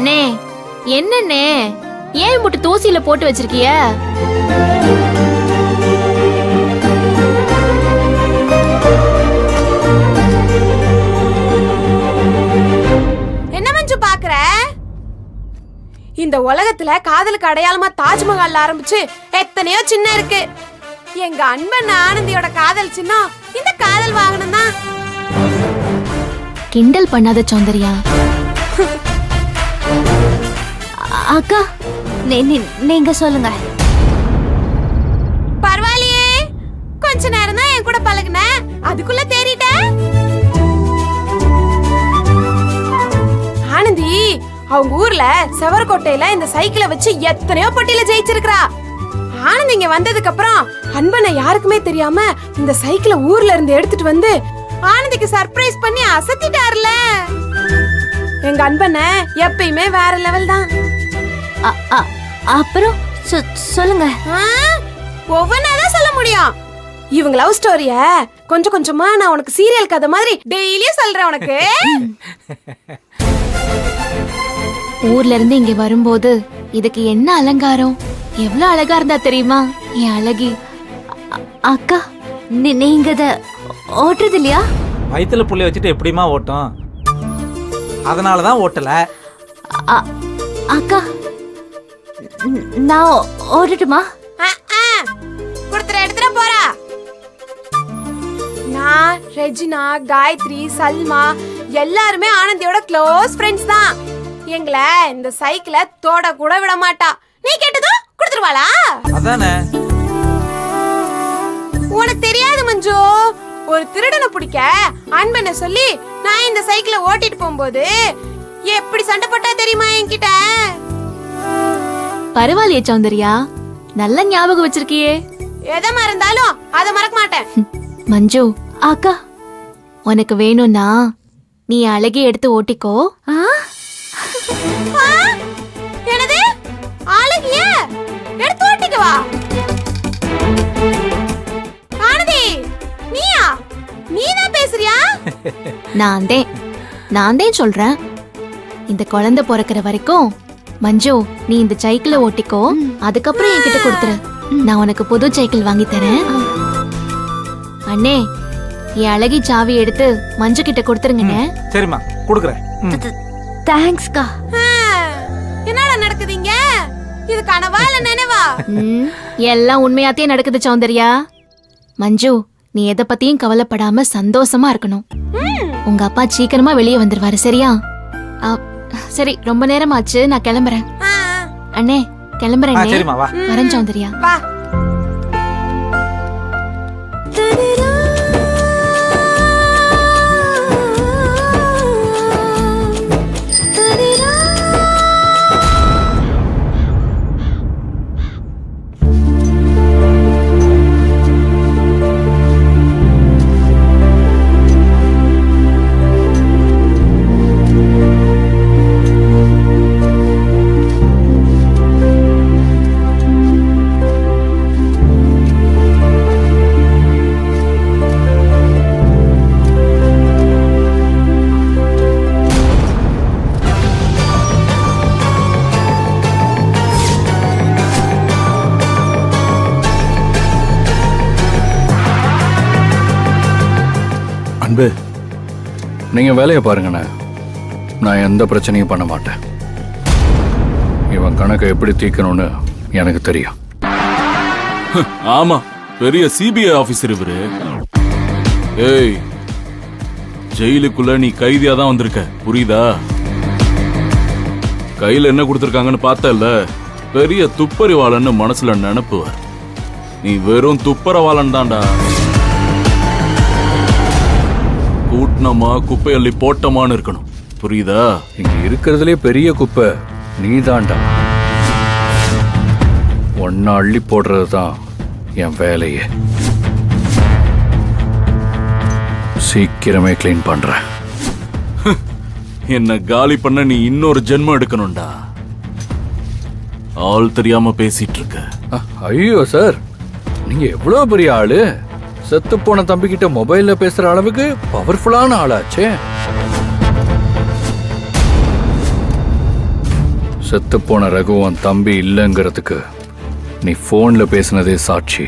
அண்ணே என்னண்ணே ஏன் முட்டு தூசியில போட்டு வச்சிருக்கிய? என்ன மஞ்சு பாக்குற? இந்த உலகத்துல காதலுக்கு அடையாளமா தாஜ்மஹால் ஆரம்பிச்சு எத்தனையோ சின்ன இருக்கு. எங்க அன்பன் ஆனந்தியோட காதல் சின்னம் இந்த காதல் வாகனம் தான். கிண்டல் பண்ணாத சௌந்தர்யா. அக்கா நீங்க சொல்லுங்க. பரவாயில்லையே, கொஞ்ச நேரம் தான் என் கூட பழகுன, அதுக்குள்ள தேறிட்ட. ஆனந்தி அவங்க ஊர்ல செவர்கோட்டையில இந்த சைக்கிளை வச்சு எத்தனையோ போட்டியில ஜெயிச்சிருக்கா. ஆனந்தி இங்க வந்ததுக்கு அப்புறம் அன்பனை யாருக்குமே தெரியாம இந்த சைக்கிளை ஊர்ல இருந்து எடுத்துட்டு வந்து ஆனந்திக்கு சர்ப்ரைஸ் பண்ணி அசத்திட்டாருல. எங்க அன்பனை எப்பயுமே வேற லெவல் தான். அப்புறம் சொல்லுங்க. ஒவ்வொன்னாதான் சொல்ல முடியும். இவங்க லவ் ஸ்டோரிய கொஞ்சம் கொஞ்சமா நான் உனக்கு சீரியல் கதை மாதிரி டெய்லியும் சொல்றேன் உனக்கு. ஊர்ல இருந்து இங்க வரும்போது இதுக்கு என்ன அலங்காரம், எவ்வளவு அழகா இருந்தா தெரியுமா என் அழகி. அக்கா நீங்க இத ஓட்டுறது இல்லையா? வயித்துல புள்ளி வச்சுட்டு எப்படிமா ஓட்டும்? அதனாலதான் ஓட்டல. அக்கா நான் ஓடட்டுமா? கொடுத்துற எடுத்துட போறா. நான் ரெஜினா, காயத்ரி, சல்மா எல்லாருமே ஆனந்தியோட க்ளோஸ் ஃப்ரெண்ட்ஸ் தான். எங்களை இந்த சைக்கிளை தோட கூட விட மாட்டா. நீ கேட்டதும் கொடுத்துருவாளா? அதானே. உனக்கு தெரியாது மஞ்சு, ஒரு திருடனை பிடிக்க அன்பனை சொல்லி நான் இந்த சைக்கிளை ஓட்டிட்டு போகும்போது எப்படி சண்டை போட்டா தெரியுமா என்கிட்ட? பரவாயில்லையே சௌந்தர்யா, நல்ல ஞாபகம் வச்சிருக்கியே. எதை மறந்தாலும் அதை மறக்க மாட்டேன். மஞ்சு அக்கா உனக்கு வேணும்னா நீ அழகி எடுத்து ஓட்டிக்கோ. என்னது அழகிய எடுத்து ஓட்டிக்கவா? ஆனந்தி நீயா? நீதான் பேசுறியா? நான் தான் சொல்றேன். இந்த குழந்தை பிறக்கிற வரைக்கும் மஞ்சு நீ இந்த சைக்கிளை ஓட்டிக்கோ, அதுக்கப்புறம் என்கிட்ட கொடுத்துரு. நான் உனக்கு புது சைக்கிள் வாங்கி தரேன். அண்ணே என் அழகி சாவி எடுத்து மஞ்சு கிட்ட கொடுத்துருங்கண்ணே. சரிம்மா கொடுக்குறேன். தேங்க்ஸ்க்கா. என்னடா நடக்குதுங்க? இது கனவா இல்ல நினைவா? எல்லாம் உண்மையாத்தே நடக்குது சௌந்தர்யா. மஞ்சு நீ எதை பத்தியும் கவலைப்படாம சந்தோஷமா இருக்கணும். உங்க அப்பா சீக்கிரமா வெளியே வந்துருவாரு, சரியா? சரி, ரொம்ப நேரம் ஆச்சு, நான் கிளம்புறேன். அண்ணே கிளம்புறேன். சரிம்மா வா. வரேன் சௌந்தர்யா. வா. அன்பு, நீங்க வேலையை பாருங்கண்ணே. நான் எந்த பிரச்சனையும் பண்ண மாட்டேன். இவன் கணக்கை எப்படி தீக்கணும்னு எனக்கு தெரியும். ஆமா, பெரிய சிபிஐ ஆபீசர் இவரு. ஏய், ஜெயிலுக்குள்ள நீ கைதியா தான் வந்திருக்க, புரியுதா? கையில என்ன கொடுத்திருக்காங்கன்னு பார்த்தல, பெரிய துப்பறிவாளன்னு மனசுல நினைப்புவார். நீ வெறும் துப்பரவாளன் தான்டா. கூட்டணமா குப்பை அள்ளி போட்டமான்னு இருக்கணும், புரியுதா? இங்க இருக்கிறதுலே பெரிய குப்பை நீ தான்டா. ஒன்னா அள்ளி போடுறது தான் என் வேலையே. சீக்கிரமே கிளீன் பண்றேன். என்ன காலி பண்ண நீ இன்னொரு ஜென்மம் எடுக்கணும்டா. ஆள் தெரியாம பேசிட்டு இருக்க. ஐயோ சார், நீங்க எவ்வளவு பெரிய ஆளு. செத்து போன தம்பி கிட்ட மொபைல்ல பேசுற அளவுக்கு பவர்ஃபுல்லான ஆளாச்சே. செத்துப்போன ரகுவன் தம்பி இல்லைங்கிறதுக்கு நீ ஃபோன்ல பேசினதே சாட்சி.